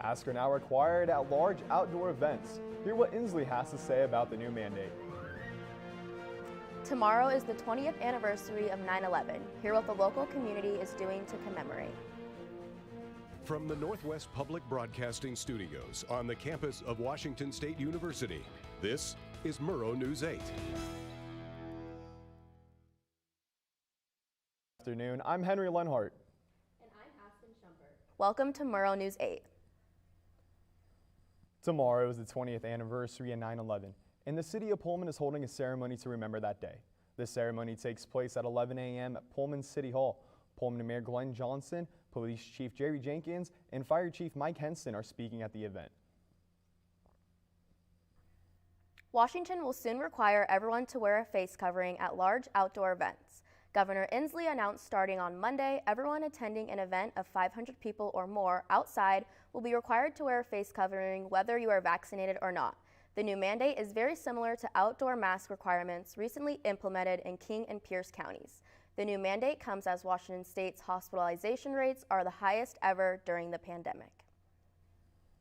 Masks are now required at large outdoor events. Hear what Inslee has to say about the new mandate. Tomorrow is the 20th anniversary of 9/11. Hear what the local community is doing to commemorate. From the Northwest Public Broadcasting Studios on the campus of Washington State University, this is Murrow News 8. Good afternoon, I'm Henry Lenhart. And I'm Aspen Shumpert. Welcome to Murrow News 8. Tomorrow is the 20th anniversary of 9/11, and the city of Pullman is holding a ceremony to remember that day. The ceremony takes place at 11 a.m. at Pullman City Hall. Pullman Mayor Glenn Johnson, Police Chief Jerry Jenkins, and Fire Chief Mike Henson are speaking at the event. Washington will soon require everyone to wear a face covering at large outdoor events. Governor Inslee announced starting on Monday, everyone attending an event of 500 people or more outside will be required to wear a face covering whether you are vaccinated or not. The new mandate is very similar to outdoor mask requirements recently implemented in King and Pierce counties. The new mandate comes as Washington State's hospitalization rates are the highest ever during the pandemic.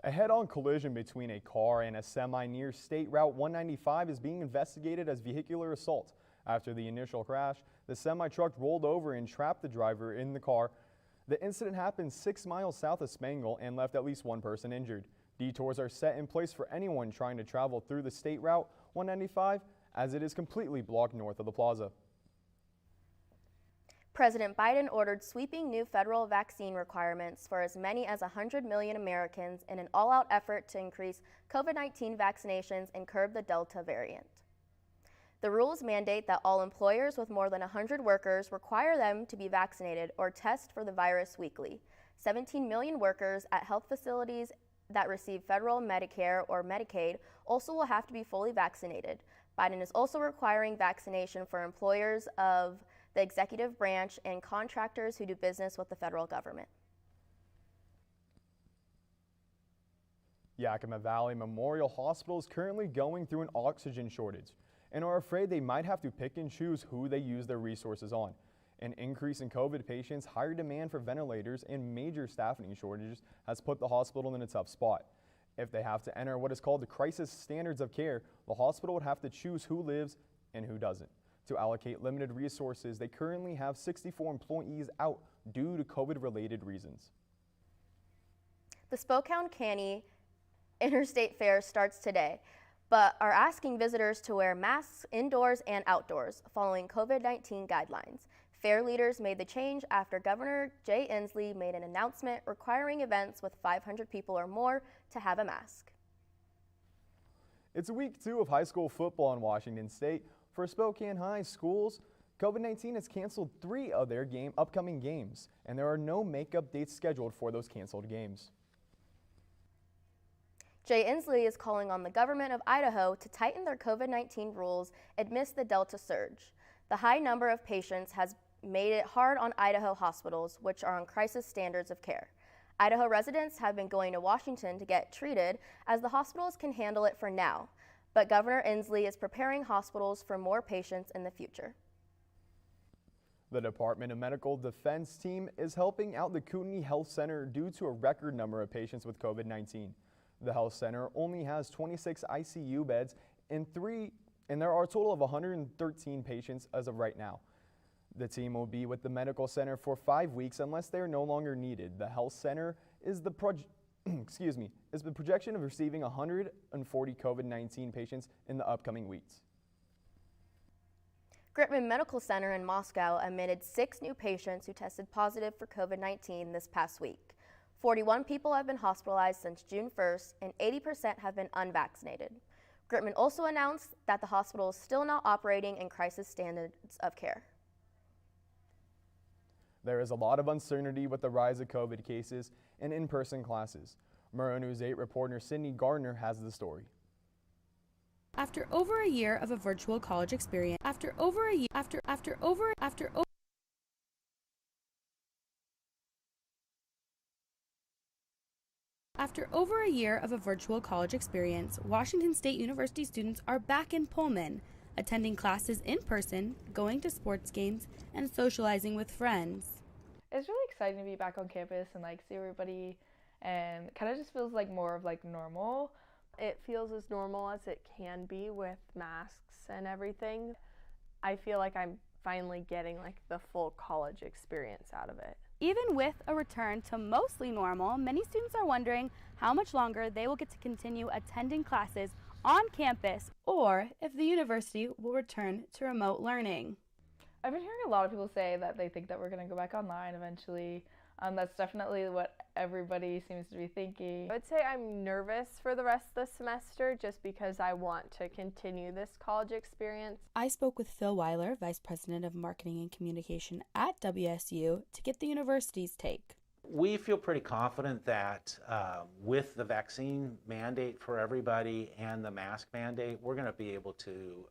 A head-on collision between a car and a semi near State Route 195 is being investigated as vehicular assault. After the initial crash, the semi-truck rolled over and trapped the driver in the car. The incident happened 6 miles south of Spangle and left at least one person injured. Detours are set in place for anyone trying to travel through the State Route 195 as it is completely blocked north of the plaza. President Biden ordered sweeping new federal vaccine requirements for as many as 100 million Americans in an all-out effort to increase COVID-19 vaccinations and curb the Delta variant. The rules mandate that all employers with more than 100 workers require them to be vaccinated or test for the virus weekly. 17 million workers at health facilities that receive federal Medicare or Medicaid also will have to be fully vaccinated. Biden is also requiring vaccination for employers of the executive branch and contractors who do business with the federal government. Yakima Valley Memorial Hospital is currently going through an oxygen shortage and are afraid they might have to pick and choose who they use their resources on. An increase in COVID patients, higher demand for ventilators, and major staffing shortages has put the hospital in a tough spot. If they have to enter what is called the crisis standards of care, the hospital would have to choose who lives and who doesn't. To allocate limited resources, they currently have 64 employees out due to COVID-related reasons. The Spokane County Interstate Fair starts today, but are asking visitors to wear masks indoors and outdoors, following COVID-19 guidelines. Fair leaders made the change after Governor Jay Inslee made an announcement requiring events with 500 people or more to have a mask. It's week 2 of high school football in Washington State. For Spokane High schools, COVID-19 has canceled 3 of their upcoming games, and there are no makeup dates scheduled for those canceled games. Jay Inslee is calling on the government of Idaho to tighten their COVID-19 rules amidst the Delta surge. The high number of patients has made it hard on Idaho hospitals, which are on crisis standards of care. Idaho residents have been going to Washington to get treated as the hospitals can handle it for now, but Governor Inslee is preparing hospitals for more patients in the future. The Department of Medical Defense team is helping out the Kootenai Health Center due to a record number of patients with COVID-19. The health center only has 26 ICU beds and there are a total of 113 patients as of right now. The team will be with the medical center for 5 weeks unless they are no longer needed. The health center is the projection of receiving 140 COVID-19 patients in the upcoming weeks. Gritman Medical Center in Moscow admitted 6 new patients who tested positive for COVID-19 this past week. 41 people have been hospitalized since June 1st and 80% have been unvaccinated. Gritman also announced that the hospital is still not operating in crisis standards of care. There is a lot of uncertainty with the rise of COVID cases and in-person classes. Murrow News 8 reporter Sidney Gardner has the story. After over a year of a virtual college experience, after over a year of a virtual college experience, Washington State University students are back in Pullman, attending classes in person, going to sports games, and socializing with friends. It's really exciting to be back on campus and see everybody and kind of just feels like more of like normal. It feels as normal as it can be with masks and everything. I feel like I'm finally getting like the full college experience out of it. Even with a return to mostly normal, many students are wondering how much longer they will get to continue attending classes on campus, or if the university will return to remote learning. I've been hearing a lot of people say that they think that we're going to go back online eventually. That's definitely what everybody seems to be thinking. I would say I'm nervous for the rest of the semester just because I want to continue this college experience. I spoke with Phil Weiler, Vice President of Marketing and Communication at WSU, to get the university's take. We feel pretty confident that with the vaccine mandate for everybody and the mask mandate, we're going to be able to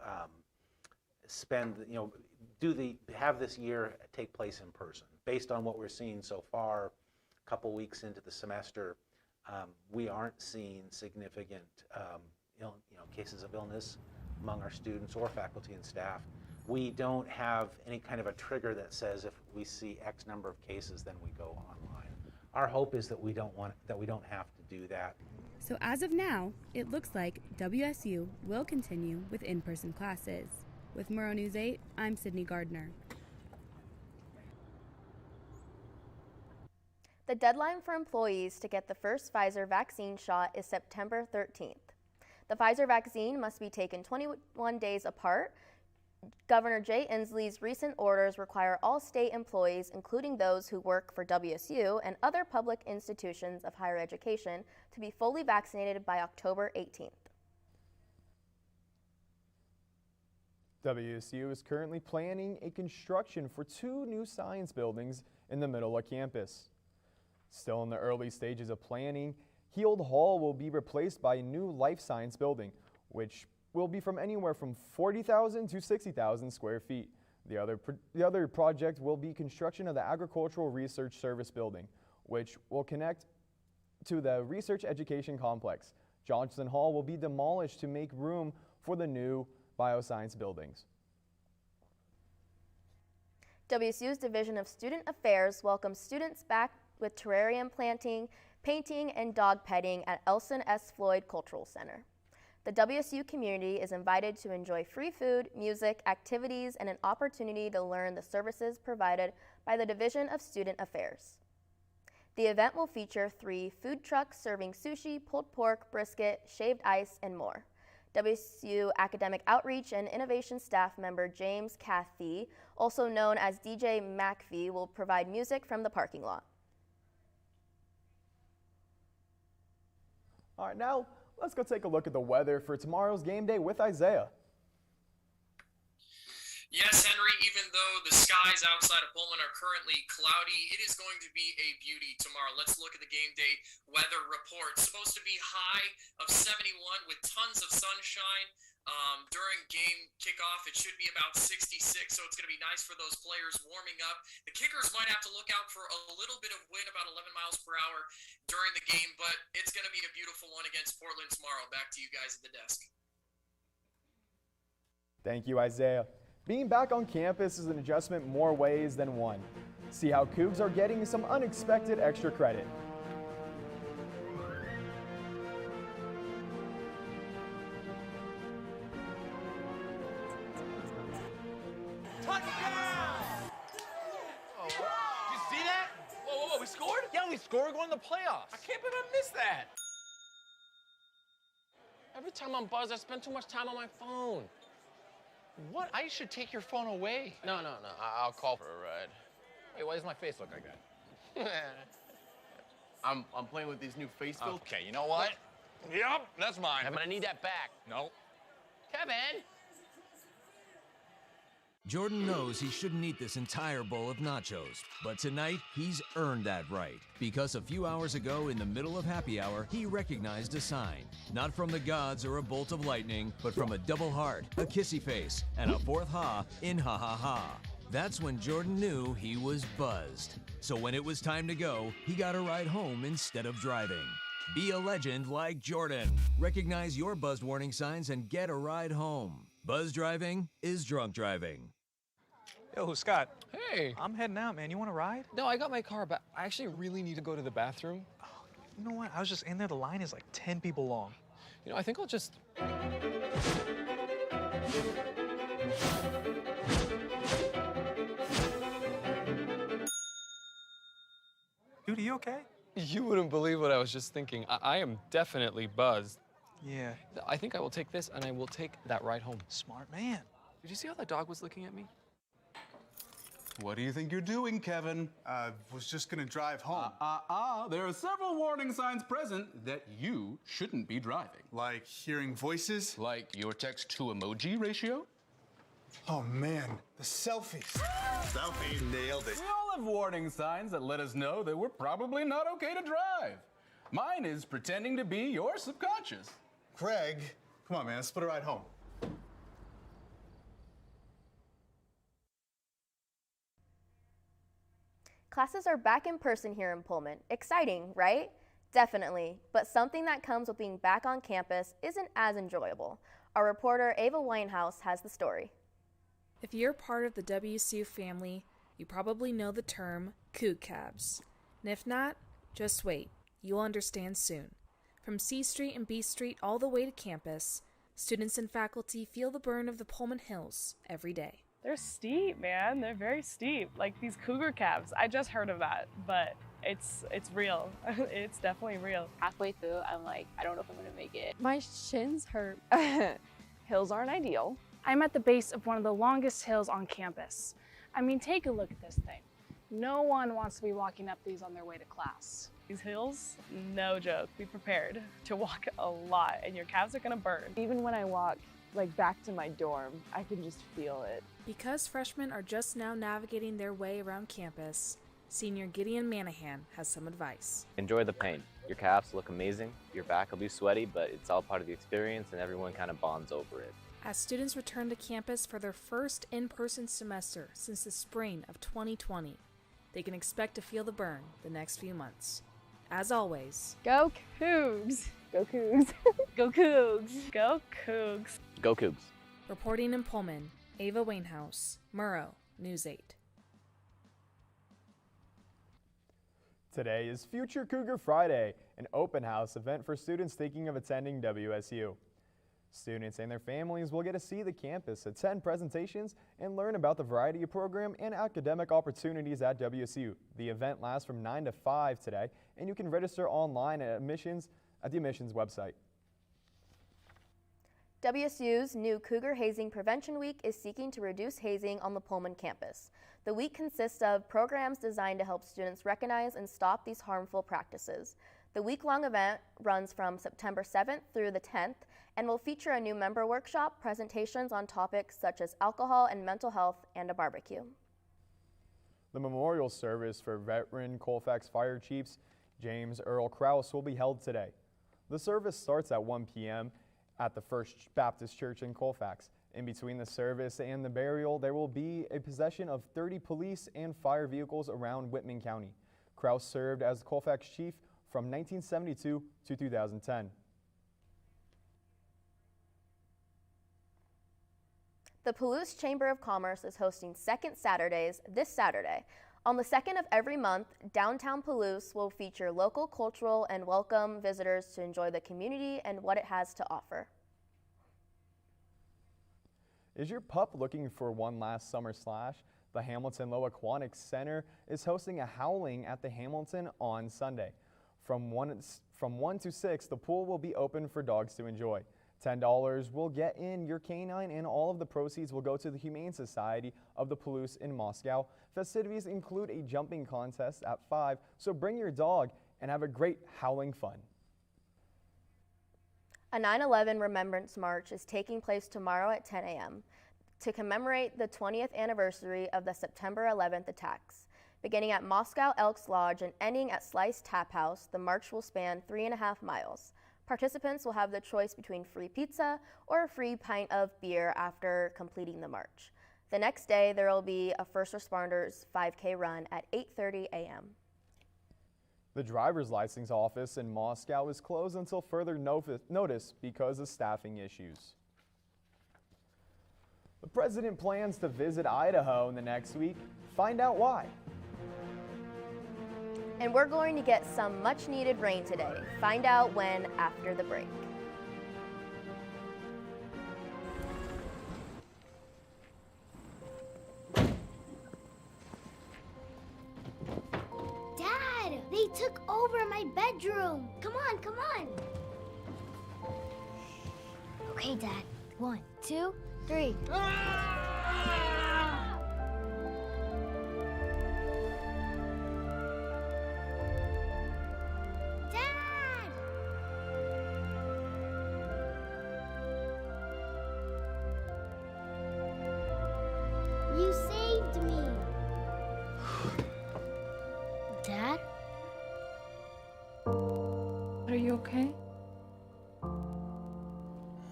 have this year take place in person. Based on what we're seeing so far, a couple weeks into the semester, we aren't seeing significant cases of illness among our students or faculty and staff. We don't have any kind of a trigger that says if we see X number of cases, then we go online. Our hope is that we don't have to do that. So as of now, it looks like WSU will continue with in-person classes. With Murrow News 8, I'm Sidney Gardner. The deadline for employees to get the first Pfizer vaccine shot is September 13th. The Pfizer vaccine must be taken 21 days apart. Governor Jay Inslee's recent orders require all state employees, including those who work for WSU and other public institutions of higher education, to be fully vaccinated by October 18th. WSU is currently planning a construction for 2 new science buildings in the middle of campus. Still in the early stages of planning, Heald Hall will be replaced by a new life science building, which will be from anywhere from 40,000 to 60,000 square feet. The other project will be construction of the Agricultural Research Service building, which will connect to the Research Education Complex. Johnson Hall will be demolished to make room for the new bioscience buildings. WSU's Division of Student Affairs welcomes students back with terrarium planting, painting, and dog petting at Elson S. Floyd Cultural Center. The WSU community is invited to enjoy free food, music, activities, and an opportunity to learn the services provided by the Division of Student Affairs. The event will feature 3 food trucks serving sushi, pulled pork, brisket, shaved ice, and more. WSU Academic Outreach and Innovation staff member James Cathy, also known as DJ McPhee, will provide music from the parking lot. All right, now let's go take a look at the weather for tomorrow's game day with Isaiah. Yes, Henry, even though the skies outside of Pullman are currently cloudy, it is going to be a beauty tomorrow. Let's look at the game day weather report. It's supposed to be high of 71 with tons of sunshine. During game kickoff, it should be about 66, so it's going to be nice for those players warming up. The kickers might have to look out for a little bit of wind, about 11 miles per hour during the game, but it's going to be a beautiful one against Portland tomorrow. Back to you guys at the desk. Thank you, Isaiah. Being back on campus is an adjustment more ways than one. See how Cougs are getting some unexpected extra credit. We scored, going to the playoffs. I can't believe I missed that. Every time I'm buzzed, I spend too much time on my phone. What? I should take your phone away. No. I'll call for a ride. Wait, why does my face look like that? I'm playing with these new face filters. Okay, you know what? Yep, that's mine. I'm gonna need that back. No. Kevin! Jordan knows he shouldn't eat this entire bowl of nachos, but tonight he's earned that right because a few hours ago in the middle of happy hour, he recognized a sign, not from the gods or a bolt of lightning, but from a double heart, a kissy face, and a 4th ha in ha ha ha. That's when Jordan knew he was buzzed. So when it was time to go, he got a ride home instead of driving. Be a legend like Jordan. Recognize your buzzed warning signs and get a ride home. Buzz driving is drunk driving. Yo, Scott. Hey. I'm heading out, man. You want to ride? No, I got my car, but I actually really need to go to the bathroom. You know what? I was just in there. The line is like 10 people long. You know, I think I'll just... Dude, are you okay? You wouldn't believe what I was just thinking. I am definitely buzzed. Yeah. I think I will take this, and I will take that ride home. Smart man. Did you see how that dog was looking at me? What do you think you're doing, Kevin? Was just gonna drive home. There are several warning signs present that you shouldn't be driving. Like hearing voices? Like your text-to-emoji ratio? Oh man, the selfies. Selfie nailed it. We all have warning signs that let us know that we're probably not okay to drive. Mine is pretending to be your subconscious. Greg, come on man, let's put a ride home. Classes are back in person here in Pullman. Exciting, right? Definitely, but something that comes with being back on campus isn't as enjoyable. Our reporter Ava Winehouse has the story. If you're part of the WSU family, you probably know the term Coug cabs. And if not, just wait. You'll understand soon. From C Street and B Street all the way to campus, students and faculty feel the burn of the Pullman Hills every day. They're steep, man. They're very steep. Like these cougar cabs. I just heard of that, but it's real. It's definitely real. Halfway through, I'm like, I don't know if I'm gonna make it. My shins hurt. Hills aren't ideal. I'm at the base of one of the longest hills on campus. I mean, take a look at this thing. No one wants to be walking up these on their way to class. These hills, no joke. Be prepared to walk a lot and your calves are gonna burn. Even when I walk like back to my dorm, I can just feel it. Because freshmen are just now navigating their way around campus, senior Gideon Manahan has some advice. Enjoy the pain. Your calves look amazing, your back will be sweaty, but it's all part of the experience and everyone kind of bonds over it. As students return to campus for their first in-person semester since the spring of 2020, they can expect to feel the burn the next few months. As always, go Cougs! Go Cougs! Go Cougs! Go Cougs! Go Cougs! Reporting in Pullman, Ava Winehouse, Murrow, News 8. Today is Future Cougar Friday, an open house event for students thinking of attending WSU. Students and their families will get to see the campus, attend presentations, and learn about the variety of program and academic opportunities at WSU. The event lasts from 9 to 5 today, and you can register online at the admissions website. WSU's new Cougar Hazing Prevention Week is seeking to reduce hazing on the Pullman campus. The week consists of programs designed to help students recognize and stop these harmful practices. The week-long event runs from September 7th through the 10th and will feature a new member workshop, presentations on topics such as alcohol and mental health, and a barbecue. The memorial service for veteran Colfax Fire Chiefs James Earl Krause will be held today. The service starts at 1 p.m. at the First Baptist Church in Colfax. In between the service and the burial, there will be a procession of 30 police and fire vehicles around Whitman County. Krause served as Colfax chief from 1972 to 2010. The Palouse Chamber of Commerce is hosting Second Saturdays this Saturday. On the 2nd of every month, downtown Palouse will feature local cultural and welcome visitors to enjoy the community and what it has to offer. Is your pup looking for one last summer slash? The Hamilton Low Aquatics Center is hosting a howling at the Hamilton on Sunday. From 1 to 6, the pool will be open for dogs to enjoy. $10 will get in your canine, and all of the proceeds will go to the Humane Society of the Palouse in Moscow. Festivities include a jumping contest at 5, so bring your dog and have a great howling fun. A 9/11 Remembrance March is taking place tomorrow at 10 a.m. to commemorate the 20th anniversary of the September 11th attacks. Beginning at Moscow Elks Lodge and ending at Slice Tap House, the march will span 3.5 miles. Participants will have the choice between free pizza or a free pint of beer after completing the march. The next day, there will be a first responders 5K run at 8:30 a.m. The driver's license office in Moscow is closed until further notice because of staffing issues. The president plans to visit Idaho in the next week. Find out why. And we're going to get some much needed rain today. Find out when after the break. Dad, they took over my bedroom. Come on, come on. Okay, Dad. 1, 2, 3. Dad! You saved me. Dad? Are you okay?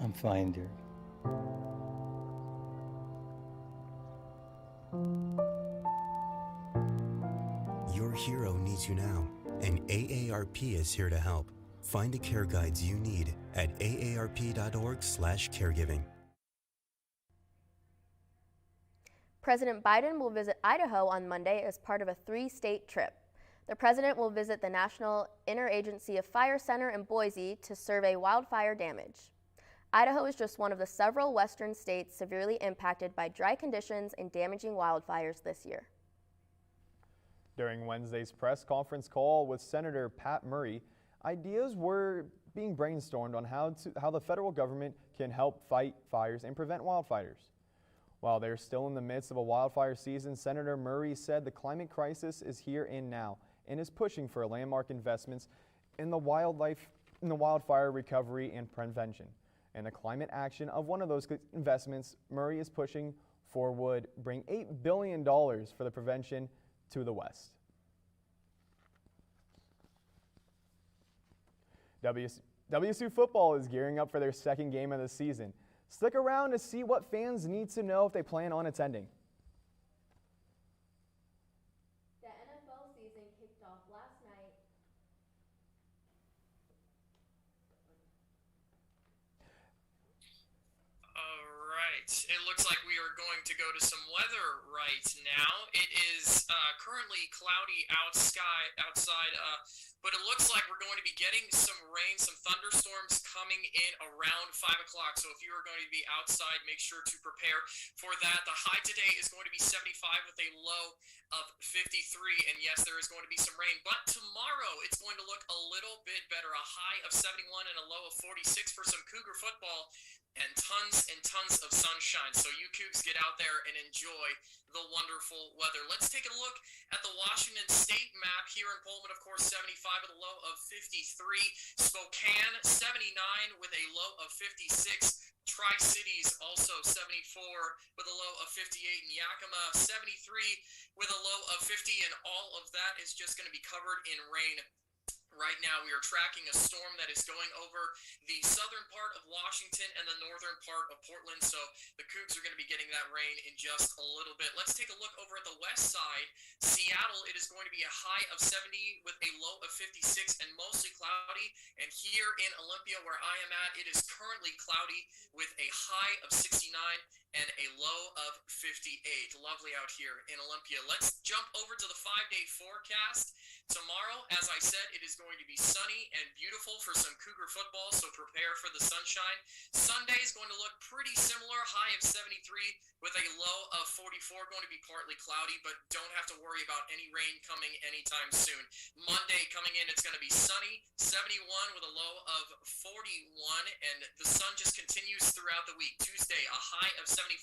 I'm fine, dear. Your hero needs you now, and AARP is here to help. Find the care guides you need at aarp.org/caregiving. President Biden will visit Idaho on Monday as part of a 3-state trip. The president will visit the National Interagency of Fire Center in Boise to survey wildfire damage. Idaho is just one of the several western states severely impacted by dry conditions and damaging wildfires this year. During Wednesday's press conference call with Senator Pat Murray, ideas were being brainstormed on how the federal government can help fight fires and prevent wildfires. While they're still in the midst of a wildfire season, Senator Murray said the climate crisis is here and now and is pushing for landmark investments in the wildfire recovery and prevention. And the climate action of one of those investments Murray is pushing for would bring $8 billion for the prevention to the West. WSU football is gearing up for their second game of the season. Stick around to see what fans need to know if they plan on attending. The NFL season kicked off last night. All right, it looks like we are going to go to some weather right now. It is currently cloudy outside, but it looks like we're going to be getting some rain, some thunderstorms coming in around 5 o'clock. So if you are going to be outside, make sure to prepare for that. The high today is going to be 75 with a low of 53. And yes, there is going to be some rain. But tomorrow it's going to look a little bit better. A high of 71 and a low of 46 for some Cougar football. And tons of sunshine. So you Cougs get out there and enjoy the wonderful weather. Let's take a look at the Washington State map here in Pullman. Of course, 75 with a low of 53. Spokane, 79 with a low of 56. Tri-Cities also 74 with a low of 58. And Yakima, 73 with a low of 50. And all of that is just going to be covered in rain. Right now, we are tracking a storm that is going over the southern part of Washington and the northern part of Portland, so the Cougs are going to be getting that rain in just a little bit. Let's take a look over at the west side. Seattle, it is going to be a high of 70 with a low of 56 and mostly cloudy. And here in Olympia, where I am at, it is currently cloudy with a high of 69 and a low of 58. Lovely out here in Olympia. Let's jump over to the 5-day forecast. Tomorrow, as I said, it is going to be sunny and beautiful for some Cougar football, so prepare for the sunshine. Sunday is going to look pretty similar, high of 73 with a low of 44, going to be partly cloudy, but don't have to worry about any rain coming anytime soon. Monday coming in, it's going to be sunny, 71 with a low of 41, and the sun just continues throughout the week. Tuesday, a high of 74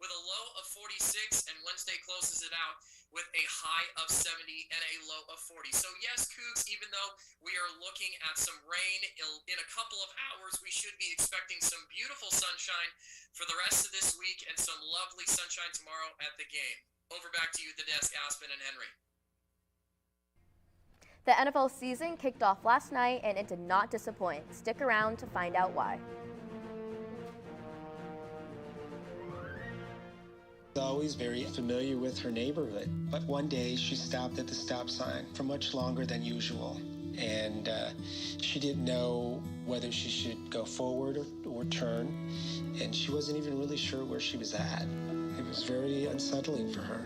with a low of 46, and Wednesday closes it out with a high of 70 and a low of 40. So yes, Cougs, even though we are looking at some rain in a couple of hours, we should be expecting some beautiful sunshine for the rest of this week and some lovely sunshine tomorrow at the game. Over back to you at the desk, Aspen and Henry. The NFL season kicked off last night and it did not disappoint. Stick around to find out why. Always very familiar with her neighborhood, but one day she stopped at the stop sign for much longer than usual, and she didn't know whether she should go forward or turn, and she wasn't even really sure where she was at. It was very unsettling for her.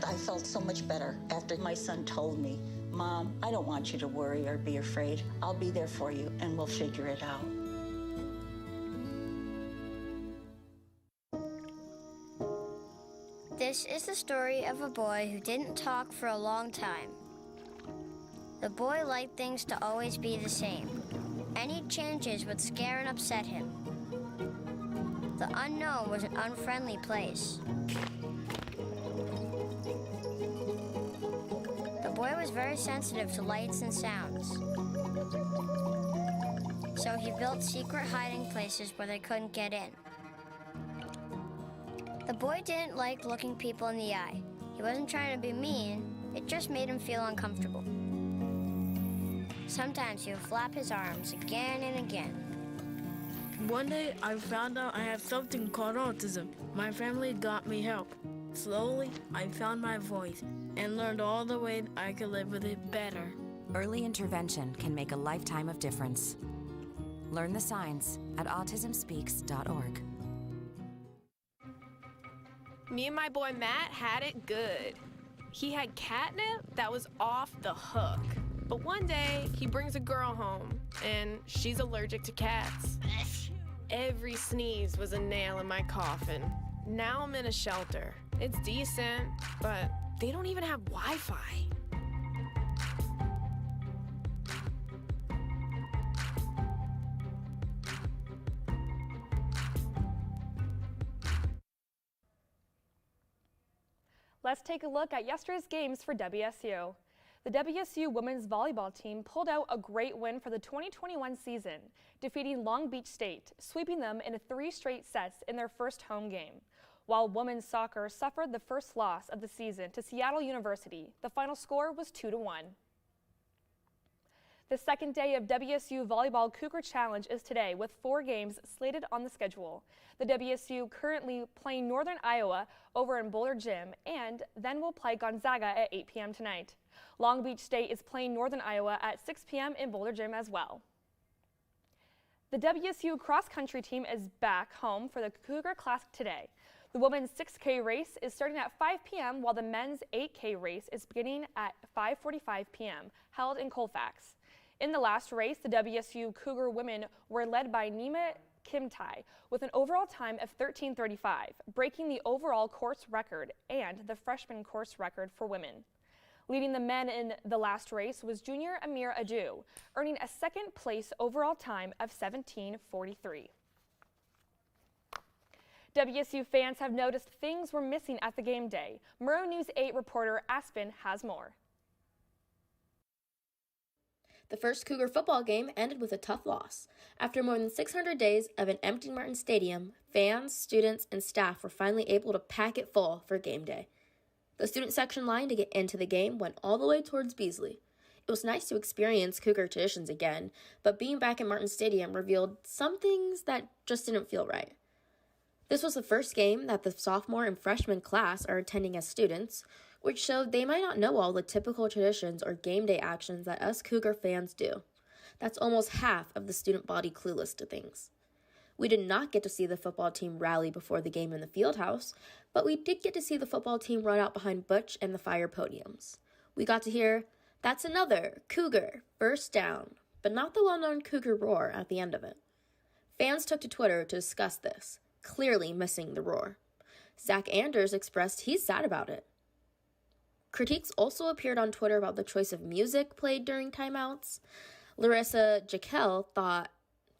I felt so much better after my son told me, Mom, I don't want you to worry or be afraid. I'll be there for you and we'll figure it out. This is the story of a boy who didn't talk for a long time. The boy liked things to always be the same. Any changes would scare and upset him. The unknown was an unfriendly place. The boy was very sensitive to lights and sounds. So he built secret hiding places where they couldn't get in. The boy didn't like looking people in the eye. He wasn't trying to be mean, it just made him feel uncomfortable. Sometimes he would flap his arms again and again. One day, I found out I have something called autism. My family got me help. Slowly, I found my voice and learned all the ways I could live with it better. Early intervention can make a lifetime of difference. Learn the signs at autismspeaks.org. Me and my boy Matt had it good. He had catnip that was off the hook. But one day, he brings a girl home, and she's allergic to cats. Every sneeze was a nail in my coffin. Now I'm in a shelter. It's decent, but they don't even have Wi-Fi. Let's take a look at yesterday's games for WSU. The WSU women's volleyball team pulled out a great win for the 2021 season, defeating Long Beach State, sweeping them in 3 straight sets in their first home game. While women's soccer suffered the first loss of the season to Seattle University, the final score was 2-1. The second day of WSU Volleyball Cougar Challenge is today with 4 games slated on the schedule. The WSU currently playing Northern Iowa over in Boulder Gym and then will play Gonzaga at 8 p.m. tonight. Long Beach State is playing Northern Iowa at 6 p.m. in Boulder Gym as well. The WSU cross-country team is back home for the Cougar Classic today. The women's 6K race is starting at 5 p.m. while the men's 8K race is beginning at 5:45 p.m. held in Colfax. In the last race, the WSU Cougar women were led by Nima Kimtai with an overall time of 13:35, breaking the overall course record and the freshman course record for women. Leading the men in the last race was junior Amir Adu, earning a second place overall time of 17:43. WSU fans have noticed things were missing at the game day. Murrow News 8 reporter Aspen has more. The first Cougar football game ended with a tough loss. After more than 600 days of an empty Martin Stadium, fans, students, and staff were finally able to pack it full for game day. The student section line to get into the game went all the way towards Beasley. It was nice to experience Cougar traditions again, but being back in Martin Stadium revealed some things that just didn't feel right. This was the first game that the sophomore and freshman class are attending as students, which showed they might not know all the typical traditions or game day actions that us Cougar fans do. That's almost half of the student body clueless to things. We did not get to see the football team rally before the game in the field house, but we did get to see the football team run out behind Butch and the fire podiums. We got to hear, "That's another Cougar, first down," but not the well-known Cougar roar at the end of it. Fans took to Twitter to discuss this, clearly missing the roar. Zach Anders expressed he's sad about it. Critiques also appeared on Twitter about the choice of music played during timeouts. Larissa Jekyll thought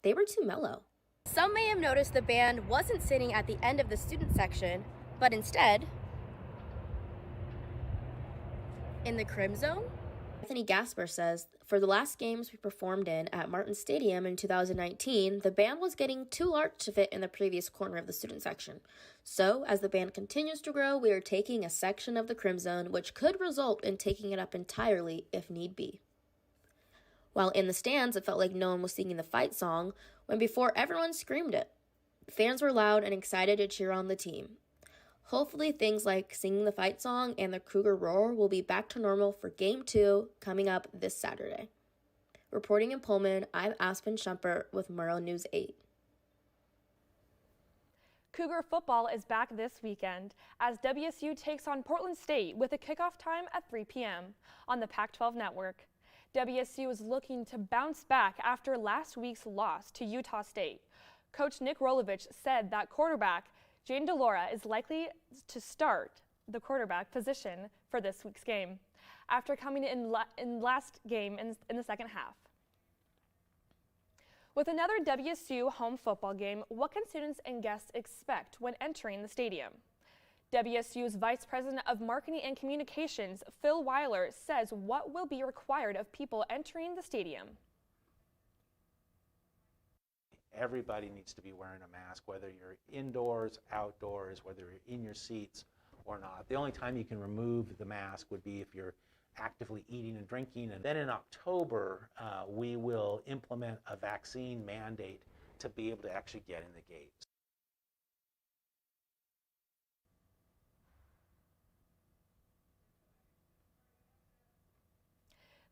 they were too mellow. Some may have noticed the band wasn't sitting at the end of the student section, but instead in the Crim Zone. Anthony Gasper says, for the last games we performed in at Martin Stadium in 2019, the band was getting too large to fit in the previous corner of the student section. So, as the band continues to grow, we are taking a section of the Crim Zone, which could result in taking it up entirely if need be. While in the stands, it felt like no one was singing the fight song, when before everyone screamed it. Fans were loud and excited to cheer on the team. Hopefully things like singing the fight song and the Cougar roar will be back to normal for Game 2 coming up this Saturday. Reporting in Pullman, I'm Aspen Shumpert with Murrow News 8. Cougar football is back this weekend as WSU takes on Portland State with a kickoff time at 3 p.m. on the Pac-12 network. WSU is looking to bounce back after last week's loss to Utah State. Coach Nick Rolovich said that quarterback Jane DeLaura is likely to start the quarterback position for this week's game after coming in last game in the second half. With another WSU home football game, what can students and guests expect when entering the stadium? WSU's Vice President of Marketing and Communications, Phil Weiler, says what will be required of people entering the stadium. Everybody needs to be wearing a mask, whether you're indoors, outdoors, whether you're in your seats or not. The only time you can remove the mask would be if you're actively eating and drinking. And then in October, we will implement a vaccine mandate to be able to actually get in the gates.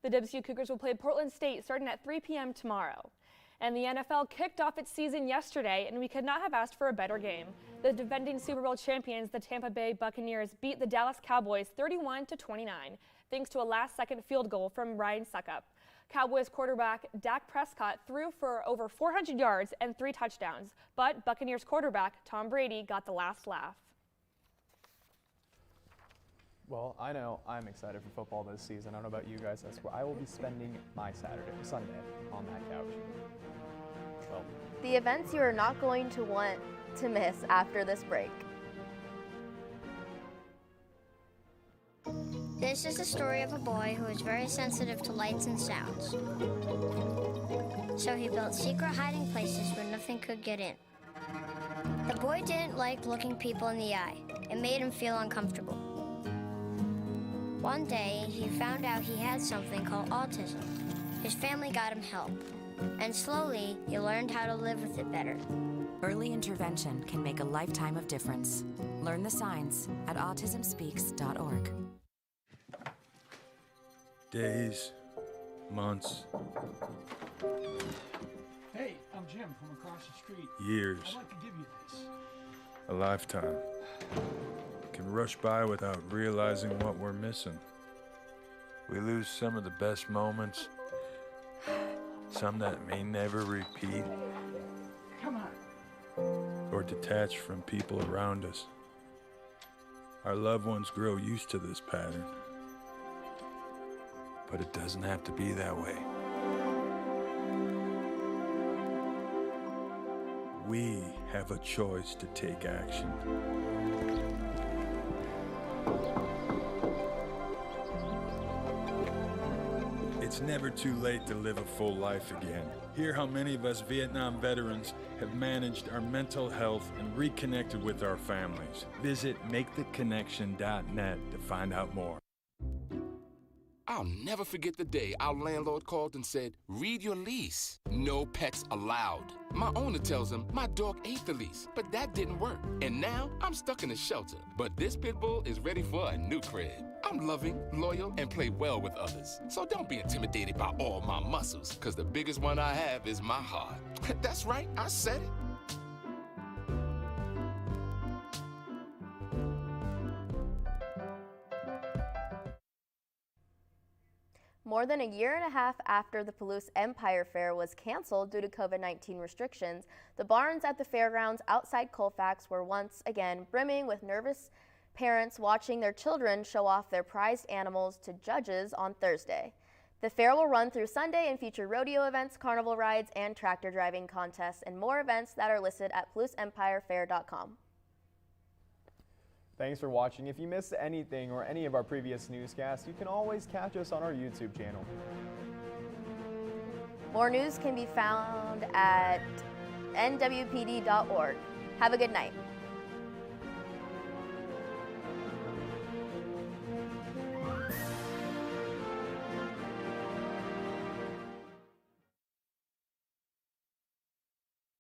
The WSU Cougars will play Portland State starting at 3 p.m. tomorrow. And the NFL kicked off its season yesterday, and we could not have asked for a better game. The defending Super Bowl champions, the Tampa Bay Buccaneers, beat the Dallas Cowboys 31-29, thanks to a last-second field goal from Ryan Suckup. Cowboys quarterback Dak Prescott threw for over 400 yards and 3 touchdowns, but Buccaneers quarterback Tom Brady got the last laugh. Well, I know I'm excited for football this season. I don't know about you guys. That's where I will be spending my Sunday on that couch. Well, the events you are not going to want to miss after this break. This is the story of a boy who is very sensitive to lights and sounds. So he built secret hiding places where nothing could get in. The boy didn't like looking people in the eye. It made him feel uncomfortable. One day, he found out he had something called autism. His family got him help, and slowly, he learned how to live with it better. Early intervention can make a lifetime of difference. Learn the signs at autismspeaks.org. Days, months, Hey, I'm Jim from across the street. years, I'd like to give you this. a lifetime can rush by without realizing what we're missing. We lose some of the best moments, some that may never repeat, Come on. or detach from people around us. Our loved ones grow used to this pattern, but it doesn't have to be that way. We have a choice to take action. It's never too late to live a full life again. Hear how many of us Vietnam veterans have managed our mental health and reconnected with our families. Visit maketheconnection.net to find out more. I'll never forget the day our landlord called and said, read your lease. No pets allowed. My owner tells him my dog ate the lease, but that didn't work. And now I'm stuck in a shelter. But this pit bull is ready for a new crib. I'm loving, loyal, and play well with others. So don't be intimidated by all my muscles, because the biggest one I have is my heart. That's right, I said it. More than a year and a half after the Palouse Empire Fair was canceled due to COVID-19 restrictions, the barns at the fairgrounds outside Colfax were once again brimming with nervous parents watching their children show off their prized animals to judges on Thursday. The fair will run through Sunday and feature rodeo events, carnival rides, and tractor driving contests, and more events that are listed at PalouseEmpireFair.com. Thanks for watching. If you missed anything or any of our previous newscasts, you can always catch us on our YouTube channel. More news can be found at nwpd.org. Have a good night.